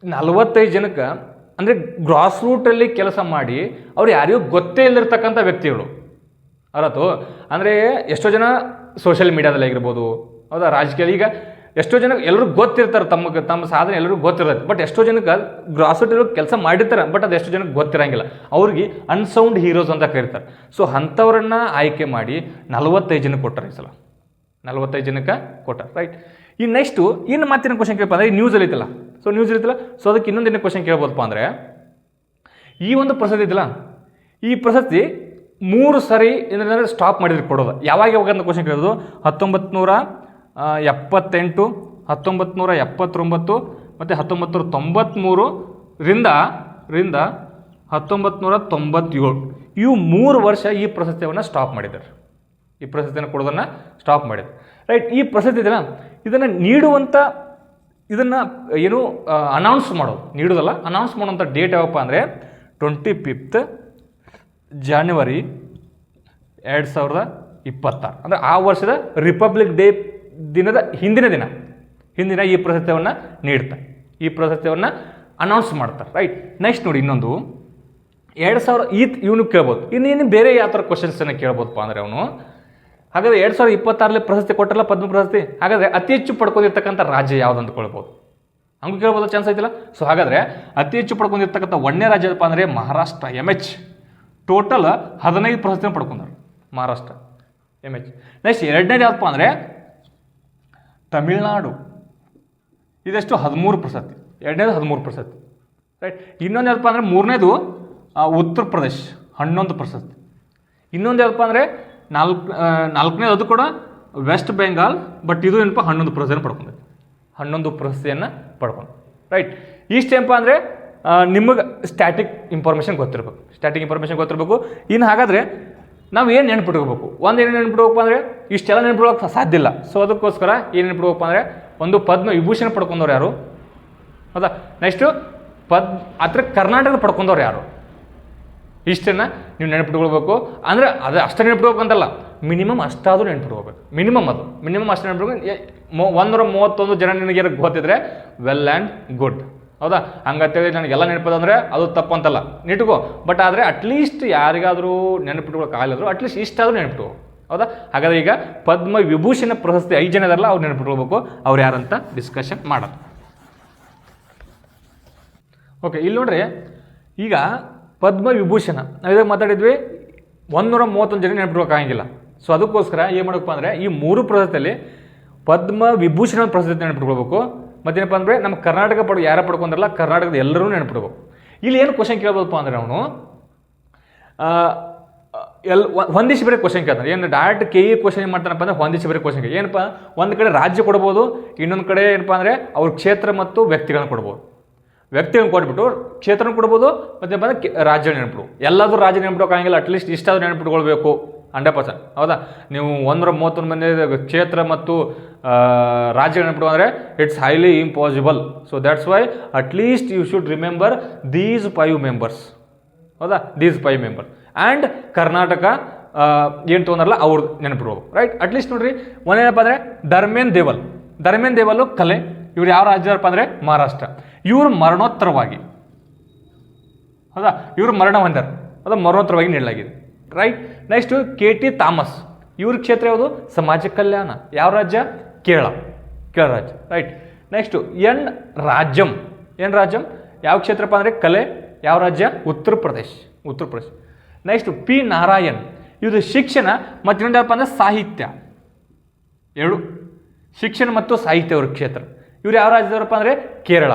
45 ಜನಕ್ಕೆ ಅಂದರೆ ಗ್ರಾಸ್ ರೂಟಲ್ಲಿ ಕೆಲಸ ಮಾಡಿ ಅವ್ರು ಯಾರಿಗೂ ಗೊತ್ತೇ ಇಲ್ಲದಿರ್ತಕ್ಕಂಥ ವ್ಯಕ್ತಿಗಳು ಅರತು. ಅಂದರೆ ಎಷ್ಟೋ ಜನ ಸೋಷಿಯಲ್ ಮೀಡಿಯಾದಲ್ಲಿ ಆಗಿರ್ಬೋದು ಹೌದಾ, ರಾಜಕೀಯ, ಈಗ ಎಷ್ಟೋ ಜನ ಎಲ್ಲರೂ ಗೊತ್ತಿರ್ತಾರೆ, ತಮ್ಮ ಸಾಧನೆ ಎಲ್ಲರೂ ಗೊತ್ತಿರ್ತೈತೆ. ಬಟ್ ಎಷ್ಟೋ ಜನಕ್ಕೆ ಗ್ರಾಸ್ ರೂಟಲ್ಲಿ ಕೆಲಸ ಮಾಡಿರ್ತಾರೆ, ಬಟ್ ಅದು ಎಷ್ಟು ಜನಕ್ಕೆ ಗೊತ್ತಿರಂಗಿಲ್ಲ. ಅವ್ರಿಗೆ ಅನ್ಸೌಂಡ್ ಹೀರೋಸ್ ಅಂತ ಕರೀತಾರೆ. ಸೊ ಅಂಥವ್ರನ್ನ ಆಯ್ಕೆ ಮಾಡಿ 45 ಜನಕ್ಕೆ ಕೊಟ್ಟಾರೆ ಈ ಸಲ, 45 ಜನಕ್ಕೆ ಕೊಟ್ಟಾರೆ, ರೈಟ್? ಇನ್ನು ನೆಕ್ಸ್ಟು ಇನ್ನು ಮತ್ತೇನು ಕ್ವಶನ್ ಕೇಳಪ್ಪ ಅಂದರೆ ನ್ಯೂಸ್ ಐತಲ್ಲ, ಸೊ ಅದಕ್ಕೆ ಇನ್ನೊಂದೇನು ಕ್ವಶನ್ ಕೇಳ್ಬೋದಪ್ಪ ಅಂದರೆ ಈ ಒಂದು ಪ್ರಶಸ್ತಿ ಐತಲ್ಲ, ಈ ಪ್ರಶಸ್ತಿ 3 ಸರಿ ಏನಂದರೆ ಸ್ಟಾಪ್ ಮಾಡಿದ್ರೆ ಕೊಡೋದು. ಯಾವಾಗ ಅಂತ ಕ್ವಶನ್ ಕೇಳೋದು 1978, 1979 ಮತ್ತು 1993 ರಿಂದ 1997 ಇವು 3 ವರ್ಷ ಈ ಪ್ರಶಸ್ತಿಯನ್ನು ಸ್ಟಾಪ್ ಮಾಡಿದ್ದಾರೆ. ಈ ಪ್ರಶಸ್ತಿಯನ್ನು ಕೊಡೋದನ್ನು ಸ್ಟಾಪ್ ಮಾಡಿದ್ರು, ರೈಟ್? ಈ ಪ್ರಶಸ್ತಿ ಇದೆಯಲ್ಲ, ಇದನ್ನು ನೀಡುವಂಥ ಇದನ್ನು ಏನು ಅನೌನ್ಸ್ ಮಾಡೋದು, ನೀಡೋದಲ್ಲ ಅನೌನ್ಸ್ ಮಾಡುವಂಥ ಡೇಟ್ ಯಾವಪ್ಪ ಅಂದರೆ 25 ಜಾನ್ವರಿ 2026. ಅಂದರೆ ಆ ವರ್ಷದ ರಿಪಬ್ಲಿಕ್ ಡೇ ದಿನದ ಹಿಂದಿನ ಈ ಪ್ರಶಸ್ತಿಯನ್ನು ನೀಡ್ತಾರೆ, ಈ ಪ್ರಶಸ್ತಿಯನ್ನು ಅನೌನ್ಸ್ ಮಾಡ್ತಾರೆ, ರೈಟ್? ನೆಕ್ಸ್ಟ್ ನೋಡಿ ಇನ್ನೊಂದು 2000 ಇವನು ಕೇಳ್ಬೋದು. ಇನ್ನೇನು ಬೇರೆ ಯಾವ ಥರ ಕ್ವಶನ್ಸನ್ನು ಕೇಳ್ಬೋದಪ್ಪ ಅಂದರೆ ಅವನು ಹಾಗಾದರೆ 2026 ಪ್ರಶಸ್ತಿ ಕೊಟ್ಟಲ್ಲ ಪದ್ಮ ಪ್ರಶಸ್ತಿ, ಹಾಗಾದರೆ ಅತಿ ಹೆಚ್ಚು ಪಡ್ಕೊಂಡಿರ್ತಕ್ಕಂಥ ರಾಜ್ಯ ಯಾವ್ದು ಅಂದ್ಕೊಳ್ಬೋದು, ಹಂಗೂ ಕೇಳ್ಬೋದು, ಚಾನ್ಸ್ ಐತಿಲ್ಲ. ಸೊ ಹಾಗಾದರೆ ಅತಿ ಹೆಚ್ಚು ಪಡ್ಕೊಂಡಿರ್ತಕ್ಕಂಥ 1ನೇ ರಾಜ್ಯದಪ್ಪ ಅಂದರೆ ಮಹಾರಾಷ್ಟ್ರ, MH. ಟೋಟಲ್ 15 ಪ್ರಶಸ್ತಿನ ಪಡ್ಕೊಂಡಾರೆ ಮಹಾರಾಷ್ಟ್ರ, MH. ನೆಕ್ಸ್ಟ್ 2ನೇದು ಯಾವಪ್ಪ ಅಂದರೆ ತಮಿಳ್ನಾಡು, ಇದೆಷ್ಟು 13 ಪ್ರಶಸ್ತಿ, 2ನೇದು 13 ಪ್ರಶಸ್ತಿ, ರೈಟ್? ಇನ್ನೊಂದು ಯಾವಪ್ಪ ಅಂದರೆ 3ನೇದು ಉತ್ತರ ಪ್ರದೇಶ್ 11 ಪ್ರಶಸ್ತಿ. ಇನ್ನೊಂದು ಯಾವಪ್ಪ ಅಂದರೆ 4ನೇದು ಅದು ಕೂಡ ವೆಸ್ಟ್ ಬೆಂಗಾಲ್, ಬಟ್ ಇದು ಏನಪ್ಪ 11 ಪ್ರಶಸ್ತಿಯನ್ನು ಪಡ್ಕೊಂಡೈತೆ, 11 ಪ್ರಶಸ್ತಿಯನ್ನು ಪಡ್ಕೊಂಡು, ರೈಟ್? ಇಷ್ಟೇನಪ್ಪ ಅಂದರೆ ನಿಮಗೆ ಸ್ಟ್ಯಾಟಿಕ್ ಇನ್ಫಾರ್ಮೇಷನ್ ಗೊತ್ತಿರಬೇಕು. ಇನ್ನು ಹಾಗಾದರೆ ನಾವು ಏನು ನೆನ್ಪಿಟ್ಕೋಬೇಕು, ಏನು ನೆನ್ಪಿಟ್ಕೋಬೇಕು ಅಂದರೆ ಇಷ್ಟೆಲ್ಲ ನೆನ್ಪಿಟ್ಕೋಕ್ಕೆ ಸಾಧ್ಯ ಇಲ್ಲ. ಸೊ ಅದಕ್ಕೋಸ್ಕರ ಏನು ನೆನ್ಪಿಟ್ಕೋಬೇಕು ಅಂದರೆ ಒಂದು ಪದ್ಮ ವಿಭೂಷಣ ಪಡ್ಕೊಂಡವ್ರು ಯಾರು ಹೌದಾ, ನೆಕ್ಸ್ಟು ಹತ್ರ ಕರ್ನಾಟಕದ ಪಡ್ಕೊಂಡವ್ರು ಯಾರು, ಇಷ್ಟನ್ನು ನೀವು ನೆನಪಿಟ್ಕೊಳ್ಬೇಕು. ಅಂದರೆ ಅದು ಅಷ್ಟೇ ನೆನಪಿಟ್ಕೋಬೇಕು ಅಂತಲ್ಲ, ಮಿನಿಮಮ್ ಅಷ್ಟಾದರೂ ನೆನಪಿಟ್ಕೋಬೇಕು. ಮಿನಿಮಮ್ ಅಷ್ಟು ನೆನಪಿಟ್ಕೊಂಡು 131 ಜನ ನಿನಗೆ ಗೊತ್ತಿದ್ರೆ ವೆಲ್ ಆ್ಯಂಡ್ ಗುಡ್, ಹೌದಾ? ಹಂಗಂತೇಳಿ ನನಗೆಲ್ಲ ನೆನಪದಂದರೆ ಅದು ತಪ್ಪಂತಲ್ಲ, ನಿಟ್ಕೋ. ಬಟ್ ಆದರೆ ಅಟ್ಲೀಸ್ಟ್ ಯಾರಿಗಾದರೂ ನೆನಪಿಟ್ಕೊಳ್ಳೋಕ್ಕಾಗಲಾದ್ರು ಅಟ್ಲೀಸ್ಟ್ ಇಷ್ಟಾದರೂ ನೆನಪಿಟ್ಕೋ. ಹೌದಾ? ಹಾಗಾದರೆ ಈಗ ಪದ್ಮ ವಿಭೂಷಣ ಪ್ರಶಸ್ತಿ 5 ಜನ ಇದಾರಲ್ಲ ಅವ್ರು ನೆನಪಿಟ್ಕೊಳ್ಬೇಕು, ಅವ್ರು ಯಾರಂತ ಡಿಸ್ಕಷನ್ ಮಾಡೋದು. ಓಕೆ, ಇಲ್ಲಿ ನೋಡ್ರಿ, ಈಗ ಪದ್ಮ ವಿಭೂಷಣ ನಾವು ಇದಾಗ ಮಾತಾಡಿದ್ವಿ 131 ಜನ ನೆನಪಿಟ್ಕೊಳ್ಳೋಕ್ಕಾಗಿಲ್ಲ. ಸೊ ಅದಕ್ಕೋಸ್ಕರ ಏನು ಮಾಡಬೇಕಪ್ಪ ಅಂದರೆ ಈ 3 ಪ್ರಶಸ್ತಿಯಲ್ಲಿ ಪದ್ಮ ವಿಭೂಷಣ ಪ್ರಶಸ್ತಿ ನೆನಪಿಟ್ಕೊಳ್ಬೇಕು. ಮತ್ತೇನಪ್ಪ ಅಂದರೆ ನಮ್ಮ ಕರ್ನಾಟಕ ಯಾರು ಪಡ್ಕೊಂಡ್ರಲ್ಲ ಕರ್ನಾಟಕದ ಎಲ್ಲರೂ ನೆನಪಿಡ್ಬೇಕು. ಇಲ್ಲಿ ಏನು ಕ್ವಶನ್ ಕೇಳ್ಬೋದಪ್ಪ ಅಂದರೆ ಅವನು ಹೊಂದಿಸಿ ಬೇರೆ ಕ್ವಶನ್ ಕೇಳ್ತಾನೆ. ಏನು ಡೈರೆಕ್ಟ್ KE ಕ್ವಶನ್ ಏನು ಮಾಡ್ತಾನಪ್ಪ ಅಂದರೆ ಹೊಂದಿಸಿ ಬೇರೆ ಕ್ವಶನ್ ಏನಪ್ಪ, ಒಂದು ಕಡೆ ರಾಜ್ಯ ಕೊಡ್ಬೋದು, ಇನ್ನೊಂದು ಕಡೆ ಏನಪ್ಪ ಅಂದರೆ ಅವ್ರ ಕ್ಷೇತ್ರ ಮತ್ತು ವ್ಯಕ್ತಿಗಳನ್ನ ಕೊಡ್ಬೋದು. ವ್ಯಕ್ತಿಗಳನ್ನ ಕೊಟ್ಬಿಟ್ಟು ಕ್ಷೇತ್ರನ ಕೊಡ್ಬೋದು, ಮತ್ತೇನಪ್ಪ ಅಂದರೆ ರಾಜ್ಯ ನೆನಪಿಡು. ಎಲ್ಲಾದರೂ ರಾಜ್ಯ ನೆನಪಿಡೋಕ್ಕಾಗಿಲ್ಲ, ಅಟ್ಲೀಸ್ಟ್ ಇಷ್ಟಾದರೂ ನೆನಪಿಟ್ಕೊಳ್ಬೇಕು 100%. ಹೌದಾ? ನೀವು 131 ಮಂದಿ ಕ್ಷೇತ್ರ ಮತ್ತು ರಾಜ್ಯ ನೆನಪಿಡು ಅಂದರೆ it's highly impossible. So that's why at least you should remember these 5 members. ಹೌದಾ? ದೀಸ್ 5 ಮೆಂಬರ್ಸ್ ಆ್ಯಂಡ್ ಕರ್ನಾಟಕ ಏನು ತೊಗೊಂಡಾರಲ್ಲ ಅವ್ರು ನೆನಪಿಡ್ಬೋದು. ರೈಟ್? ಅಟ್ಲೀಸ್ಟ್ ನೋಡ್ರಿ, ಒಂದೇನಪ್ಪ ಅಂದರೆ ಧರ್ಮೇಂದ್ರ ದೇವಲ್ ಕಲೆ. ಇವ್ರು ಯಾವ ರಾಜ್ಯದಪ್ಪ ಅಂದರೆ ಮಹಾರಾಷ್ಟ್ರ. ಇವರು ಮರಣೋತ್ತರವಾಗಿ, ಹೌದಾ, ಇವರು ಮರಣ ಹೊಂದಾರ. ಹೌದಾ? ಮರಣೋತ್ತರವಾಗಿ ನೀಡಲಾಗಿದೆ. ರೈಟ್? ನೆಕ್ಸ್ಟು KT ಥಾಮಸ್, ಇವ್ರ ಕ್ಷೇತ್ರ ಯಾವುದು? ಸಮಾಜ ಕಲ್ಯಾಣ. ಯಾವ ರಾಜ್ಯ? ಕೇರಳ ರಾಜ್ಯ. ರೈಟ್? ನೆಕ್ಸ್ಟು ಎನ್ ರಾಜ್ಯಂ ಯಾವ ಕ್ಷೇತ್ರಪ್ಪ ಅಂದರೆ ಕಲೆ. ಯಾವ ರಾಜ್ಯ? ಉತ್ತರ ಪ್ರದೇಶ್. ನೆಕ್ಸ್ಟ್ P ನಾರಾಯಣ್, ಇದು ಶಿಕ್ಷಣ ಮತ್ತು ಇನ್ನೊಂದಪ್ಪ ಅಂದರೆ ಸಾಹಿತ್ಯ. 2 ಶಿಕ್ಷಣ ಮತ್ತು ಸಾಹಿತ್ಯ ಅವ್ರ ಕ್ಷೇತ್ರ. ಇವ್ರು ಯಾವ ರಾಜ್ಯದವರಪ್ಪ ಅಂದರೆ ಕೇರಳ.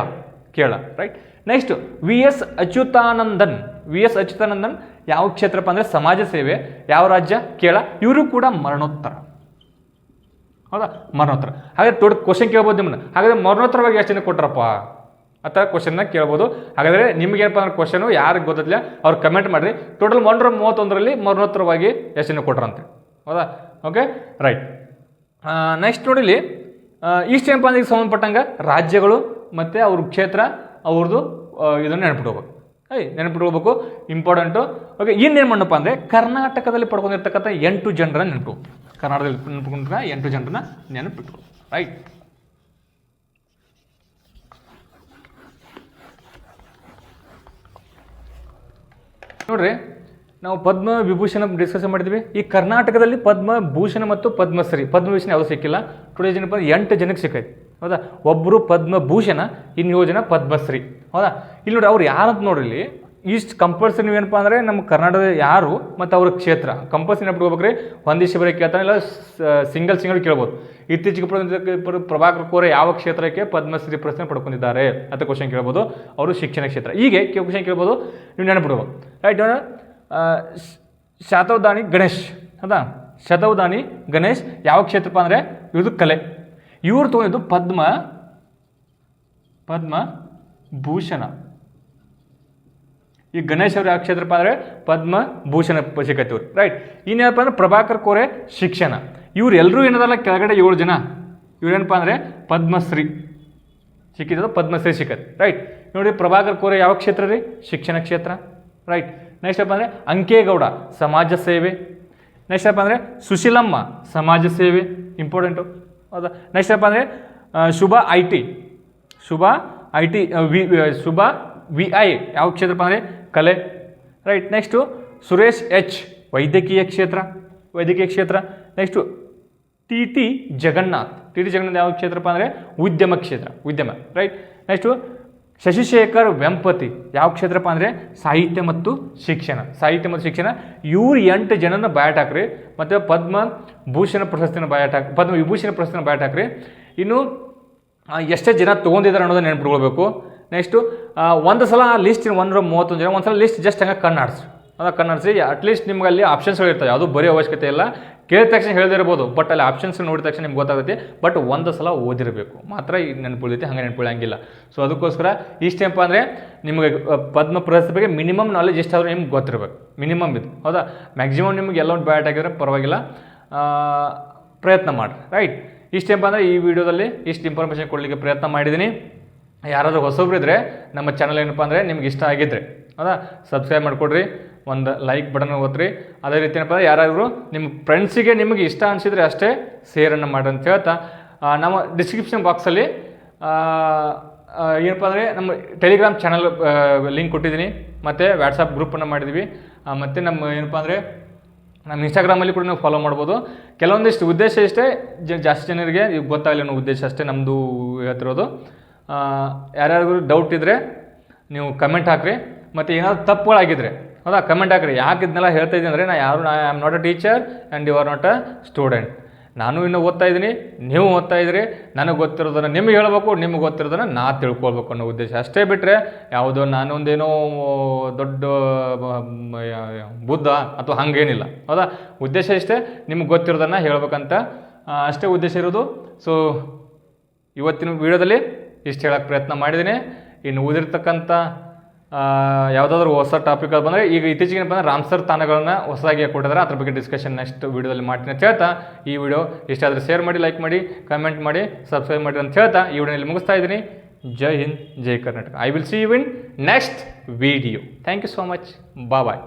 ರೈಟ್? ನೆಕ್ಸ್ಟ್ VS ಅಚ್ಯುತಾನಂದನ್ ಯಾವ ಕ್ಷೇತ್ರಪ್ಪ ಅಂದರೆ ಸಮಾಜ ಸೇವೆ. ಯಾವ ರಾಜ್ಯ? ಕೇರಳ. ಇವರು ಕೂಡ ಮರಣೋತ್ತರ. ಹೌದಾ? ಮರಣೋತ್ತರ. ಹಾಗಾದ್ರೆ ದೊಡ್ಡ ಕ್ವಶನ್ ಕೇಳ್ಬೋದು ನಿಮ್ಮನ್ನ. ಹಾಗಾದ್ರೆ ಮರಣೋತ್ತರವಾಗಿ ಎಷ್ಟು ಜನ ಕೊಟ್ರಪ್ಪ ಆ ಥರ ಕ್ವಶನ್ನ ಕೇಳ್ಬೋದು. ಹಾಗಾದರೆ ನಿಮಗೇನಪ್ಪ ಅಂದ್ರೆ ಕ್ವಶನು ಯಾರಿಗೆ ಗೊತ್ತಿಲ್ಲ ಅವ್ರು ಕಮೆಂಟ್ ಮಾಡಿರಿ. ಟೋಟಲ್ 131ರಲ್ಲಿ ಮರಣೋತ್ತರವಾಗಿ ಎಷ್ಟು ಜನ ಕೊಟ್ರಂತೆ. ಹೌದಾ? Okay, right. ನೆಕ್ಸ್ಟ್ ನೋಡಿಲಿ, ಇಷ್ಟು ಏನಪ್ಪ ಅಂದ್ರೆ ಸಂಬಂಧಪಟ್ಟಂಗೆ ರಾಜ್ಯಗಳು ಮತ್ತು ಅವ್ರ ಕ್ಷೇತ್ರ ಅವ್ರದ್ದು ಇದನ್ನು ನೆನಪಿಟ್ಕೋಬೇಕು. ಇಂಪಾರ್ಟೆಂಟು. ಓಕೆ, ಇನ್ನೇನು ಮಾಡಪ್ಪ ಅಂದರೆ ಕರ್ನಾಟಕದಲ್ಲಿ ಪಡ್ಕೊಂಡಿರ್ತಕ್ಕಂಥ 8 ಜನರನ್ನ ನೆನಪು. ಕರ್ನಾಟಕದಲ್ಲಿ ನೆನಪಿಟ್ಕೊಂಡ್ರೆ 8 ಜನರನ್ನ ನೆನಪಿಟ್ಕೊ. ರೈಟ್? ನೋಡ್ರಿ, ನಾವು ಪದ್ಮ ವಿಭೂಷಣ ಡಿಸ್ಕಷನ್ ಮಾಡಿದ್ವಿ. ಈ ಕರ್ನಾಟಕದಲ್ಲಿ ಪದ್ಮಭೂಷಣ ಮತ್ತು ಪದ್ಮಶ್ರೀ, ಪದ್ಮಭೂಷಣ ಯಾವುದೂ ಸಿಕ್ಕಿಲ್ಲ. ಟುಡೇ ಜನಪ್ಪ 8 ಜನಕ್ಕೆ ಸಿಕ್ಕೈತಿ. ಹೌದಾ? ಒಬ್ಬರು ಪದ್ಮಭೂಷಣ, ಇನ್ನು 7 ಜನ ಪದ್ಮಶ್ರೀ. ಹೌದಾ? ಇಲ್ಲಿ ನೋಡಿ ಅವ್ರು ಯಾರಂತ ನೋಡ್ರಿ, ಇಷ್ಟು ಕಂಪಲ್ಸರಿ ನೀವೇನಪ್ಪ ಅಂದರೆ ನಮ್ಮ ಕರ್ನಾಟಕದ ಯಾರು ಮತ್ತು ಅವ್ರ ಕ್ಷೇತ್ರ ಕಂಪಲ್ಸರಿ ನೆನಪಿಟ್ಕೋಬೇಕ್ರಿ. ಒಂದಿಷ್ಟು ಬರೀ ಕೇಳ್ತಾನೆ, ಇಲ್ಲ ಸಿಂಗಲ್ ಕೇಳ್ಬೋದು. ಇತ್ತೀಚೆಗೆ ಪ್ರಭಾಕರ್ ಕೋರೆ ಯಾವ ಕ್ಷೇತ್ರಕ್ಕೆ ಪದ್ಮಶ್ರೀ ಪ್ರಶಸ್ತಿ ಪಡ್ಕೊಂಡಿದ್ದಾರೆ ಅಂತ ಕ್ವಶನ್ ಕೇಳ್ಬೋದು. ಅವರು ಶಿಕ್ಷಣ ಕ್ಷೇತ್ರ. ಹೀಗೆ ಕ್ವಶನ್ ಕೇಳ್ಬೋದು, ನೀವು ನೆನಪಿಡ್ಬೋದು. ರೈಟ್? ಶತವಧಾನಿ ಗಣೇಶ್. ಹೌದಾ? ಶತವಧಾನಿ ಗಣೇಶ್ ಯಾವ ಕ್ಷೇತ್ರಪ್ಪ ಅಂದರೆ ಇದು ಕಲೆ. ಇವ್ರು ತೊಗೊಂಡಿದ್ದು ಪದ್ಮಭೂಷಣ. ಈ ಗಣೇಶ್ ಅವ್ರು ಯಾವ ಕ್ಷೇತ್ರಪ್ಪ ಅಂದರೆ ಪದ್ಮಭೂಷಣ ಸಿಕ್ಕೈತಿ ಇವ್ರು. ರೈಟ್? ಇನ್ನೇನಪ್ಪ ಅಂದರೆ ಪ್ರಭಾಕರ್ ಕೋರೆ ಶಿಕ್ಷಣ. ಇವ್ರು ಎಲ್ಲರೂ ಏನದಲ್ಲ ಕೆಳಗಡೆ 7 ಜನ ಇವ್ರೇನಪ್ಪ ಅಂದರೆ ಪದ್ಮಶ್ರೀ ಸಿಕ್ಕಿದ್ದು, ಪದ್ಮಶ್ರೀ ಸಿಕ್ಕತ್ತೆ. ರೈಟ್? ನೋಡಿ, ಪ್ರಭಾಕರ್ ಕೋರೆ ಯಾವ ಕ್ಷೇತ್ರ ರೀ? ಶಿಕ್ಷಣ ಕ್ಷೇತ್ರ. ರೈಟ್? ನೆಕ್ಸ್ಟ್ ಅಪ್ಪ ಅಂದರೆ ಅಂಕೇಗೌಡ ಸಮಾಜ ಸೇವೆ. ನೆಕ್ಸ್ಟ್ ಅಪ್ಪ ಅಂದರೆ ಸುಶೀಲಮ್ಮ ಸಮಾಜ ಸೇವೆ, ಇಂಪಾರ್ಟೆಂಟು. ಹೌದಾ? ನೆಕ್ಸ್ಟ್ ಅಪ್ಪ ಅಂದರೆ ಶುಭ VI ಯಾವ ಕ್ಷೇತ್ರಪ್ಪ ಅಂದರೆ ಕಲೆ. ರೈಟ್? ನೆಕ್ಸ್ಟು ಸುರೇಶ್ H ವೈದ್ಯಕೀಯ ಕ್ಷೇತ್ರ. ನೆಕ್ಸ್ಟು TT ಜಗನ್ನಾಥ್ ಯಾವ ಕ್ಷೇತ್ರಪ್ಪ ಅಂದರೆ ಉದ್ಯಮ ಕ್ಷೇತ್ರ. ರೈಟ್? ನೆಕ್ಸ್ಟು ಶಶಿಶೇಖರ್ ವೆಂಪತಿ ಯಾವ ಕ್ಷೇತ್ರಪ್ಪ ಅಂದರೆ ಸಾಹಿತ್ಯ ಮತ್ತು ಶಿಕ್ಷಣ. ಇವ್ರು 8 ಜನನ ಬಯಾಟ್ ಹಾಕ್ರಿ. ಮತ್ತು ಪದ್ಮವಿಭೂಷಣ ಪ್ರಶಸ್ತಿನ ಬಯಾಟ್ ಹಾಕ್ರಿ. ಇನ್ನು ಎಷ್ಟೇ ಜನ ತೊಗೊಂಡಿದ್ದಾರೆ ಅನ್ನೋದನ್ನ ನೆನಪಿಟ್ಕೊಳ್ಬೇಕು. ನೆಕ್ಸ್ಟು ಒಂದು ಸಲ ಲಿಸ್ಟ್ 131 ಜನ, ಒಂದು ಸಲ ಲಿಸ್ಟ್ ಜಸ್ಟ್ ಹಂಗೆ ಕಣ್ಣಾಡಿಸಿ ಅಟ್ಲೀಸ್ಟ್ ನಿಮ್ಗೆ ಅಲ್ಲಿ ಆಪ್ಷನ್ಸ್ಗಳು ಇರ್ತವೆ. ಯಾವುದೂ ಬರೀ ಅವಶ್ಯಕತೆ ಇಲ್ಲ. ಕೇಳಿದ ತಕ್ಷಣ ಹೇಳ್ದಿರ್ಬೋದು, ಬಟ್ ಅಲ್ಲಿ ಆಪ್ಷನ್ಸ್ ನೋಡಿದ ತಕ್ಷಣ ನಿಮ್ಗೆ ಗೊತ್ತಾಗುತ್ತೆ. ಬಟ್ ಒಂದು ಸಲ ಓದಿರಬೇಕು ಮಾತ್ರ ಈಗ ನೆನಪಿಳಿತೈತಿ, ಹಂಗೆ ನೆನಪಿಳಂಗಿಲ್ಲ. ಸೊ ಅದಕ್ಕೋಸ್ಕರ ಇಷ್ಟೇನಪ್ಪ ಅಂದರೆ ನಿಮಗೆ ಪದ್ಮ ಪ್ರಶಸ್ತಿ ಬಗ್ಗೆ ಮಿನಿಮಮ್ ನಾಲೆಜ್ ಎಷ್ಟಾದರೂ ನಿಮ್ಗೆ ಗೊತ್ತಿರಬೇಕು. ಮಿನಿಮಮ್ ಇದು. ಹೌದಾ? ಮ್ಯಾಕ್ಸಿಮಮ್ ನಿಮ್ಗೆ ಎಲ್ಲ ಬ್ಯಾಟ್ ಆಗಿದ್ರೆ ಪರವಾಗಿಲ್ಲ, ಪ್ರಯತ್ನ ಮಾಡಿರಿ. ರೈಟ್? ಇಷ್ಟೇನಪ್ಪ ಅಂದರೆ ಈ ವಿಡಿಯೋದಲ್ಲಿ ಇಷ್ಟು ಇನ್ಫಾರ್ಮೇಷನ್ ಕೊಡಲಿಕ್ಕೆ ಪ್ರಯತ್ನ ಮಾಡಿದ್ದೀನಿ. ಯಾರಾದರೂ ಹೊಸಬ್ರು ಇದ್ದರೆ ನಮ್ಮ ಚಾನಲ್ ಏನಪ್ಪ ಅಂದರೆ ನಿಮ್ಗೆ ಇಷ್ಟ ಆಗಿದ್ದರೆ ಹೌದಾ ಸಬ್ಸ್ಕ್ರೈಬ್ ಮಾಡಿಕೊಡ್ರಿ, ಒಂದು ಲೈಕ್ ಬಟನ್ ಒತ್ತಿರಿ. ಅದೇ ರೀತಿ ಏನಪ್ಪ ಅಂದರೆ ಯಾರಾದರೂ ನಿಮ್ಮ ಫ್ರೆಂಡ್ಸಿಗೆ ನಿಮಗೆ ಇಷ್ಟ ಅನಿಸಿದರೆ ಅಷ್ಟೇ ಶೇರನ್ನು ಮಾಡಿ ಅಂತ ಹೇಳ್ತಾ, ನಮ್ಮ ಡಿಸ್ಕ್ರಿಪ್ಷನ್ ಬಾಕ್ಸಲ್ಲಿ ಏನಪ್ಪ ಅಂದರೆ ನಮ್ಮ ಟೆಲಿಗ್ರಾಮ್ ಚಾನಲ್ ಲಿಂಕ್ ಕೊಟ್ಟಿದ್ದೀನಿ, ಮತ್ತು ವಾಟ್ಸಪ್ ಗ್ರೂಪನ್ನು ಮಾಡಿದ್ವಿ, ಮತ್ತು ನಮ್ಮ ಏನಪ್ಪ ಅಂದರೆ ನಮ್ಮ ಇನ್ಸ್ಟಾಗ್ರಾಮಲ್ಲಿ ಕೂಡ ನೀವು ಫಾಲೋ ಮಾಡ್ಬೋದು. ಕೆಲವೊಂದಿಷ್ಟು ಉದ್ದೇಶ ಇಷ್ಟೇ, ಜಾಸ್ತಿ ಜನರಿಗೆ ಈಗ ಗೊತ್ತಾಗಲಿ ಅನ್ನೋ ಉದ್ದೇಶ ಅಷ್ಟೇ ನಮ್ಮದು ಹೇಳ್ತಿರೋದು. ಯಾರ್ಯಾರಿಗೂ ಡೌಟ್ ಇದ್ದರೆ ನೀವು ಕಮೆಂಟ್ ಹಾಕಿರಿ, ಮತ್ತು ಏನಾದರೂ ತಪ್ಪುಗಳಾಗಿದ್ದರೆ ಹೌದಾ ಕಮೆಂಟ್ ಹಾಕಿರಿ. ಯಾಕೆ ಇದನ್ನೆಲ್ಲ ಹೇಳ್ತಾ ಇದ್ದೀನಿ ಅಂದರೆ I am not a teacher and you are not a student. ನಾನು ಇನ್ನೂ ಓದ್ತಾ ಇದ್ದೀನಿ, ನೀವು ಓದ್ತಾ ಇದ್ದೀರಿ, ನನಗೆ ಗೊತ್ತಿರೋದನ್ನು ನಿಮಗೆ ಹೇಳ್ಬೇಕು, ನಿಮಗೆ ಗೊತ್ತಿರೋದನ್ನು ನಾ ತಿಳ್ಕೊಳ್ಬೇಕು ಅನ್ನೋ ಉದ್ದೇಶ ಅಷ್ಟೇ. ಬಿಟ್ಟರೆ ಯಾವುದೋ ನಾನೊಂದೇನೋ ದೊಡ್ಡ ಬುದ್ಧ ಅಥವಾ ಹಾಗೇನಿಲ್ಲ ಹೌದಾ. ಉದ್ದೇಶ ಇಷ್ಟೇ, ನಿಮ್ಗೆ ಗೊತ್ತಿರೋದನ್ನು ಹೇಳ್ಬೇಕಂತ ಅಷ್ಟೇ ಉದ್ದೇಶ ಇರೋದು. ಸೊ ಇವತ್ತಿನ ವಿಡಿಯೋದಲ್ಲಿ ಇಷ್ಟು ಹೇಳೋಕ್ಕೆ ಪ್ರಯತ್ನ ಮಾಡಿದ್ದೀನಿ. ಇನ್ನು ಓದಿರ್ತಕ್ಕಂಥ ಯಾವುದಾದ್ರೂ ಹೊಸ ಟಾಪಿಕ್ಗಳು ಬಂದರೆ, ಈಗ ಇತ್ತೀಚೆಗೆ ಬಂದರೆ ರಾಮ್ಸರ್ ತಾಣಗಳನ್ನು ಹೊಸದಾಗಿ ಕೊಟ್ಟಿದ್ದಾರೆ, ಅದ್ರ ಬಗ್ಗೆ ಡಿಸ್ಕಷನ್ ನೆಕ್ಸ್ಟ್ ವೀಡಿಯೋದಲ್ಲಿ ಮಾಡ್ತೀನಿ ಅಂತ ಹೇಳ್ತಾ, ಈ ವಿಡಿಯೋ ಇಷ್ಟ ಆದರೆ ಶೇರ್ ಮಾಡಿ, ಲೈಕ್ ಮಾಡಿ, ಕಮೆಂಟ್ ಮಾಡಿ, ಸಬ್ಸ್ಕ್ರೈಬ್ ಮಾಡಿ ಅಂತ ಹೇಳ್ತಾ ಈ ವಿಡಿಯೋನಲ್ಲಿ ಮುಗಿಸ್ತಾ ಇದ್ದೀನಿ. ಜೈ ಹಿಂದ್, ಜೈ Karnataka. I will see you in next video. Thank you so much. Bye.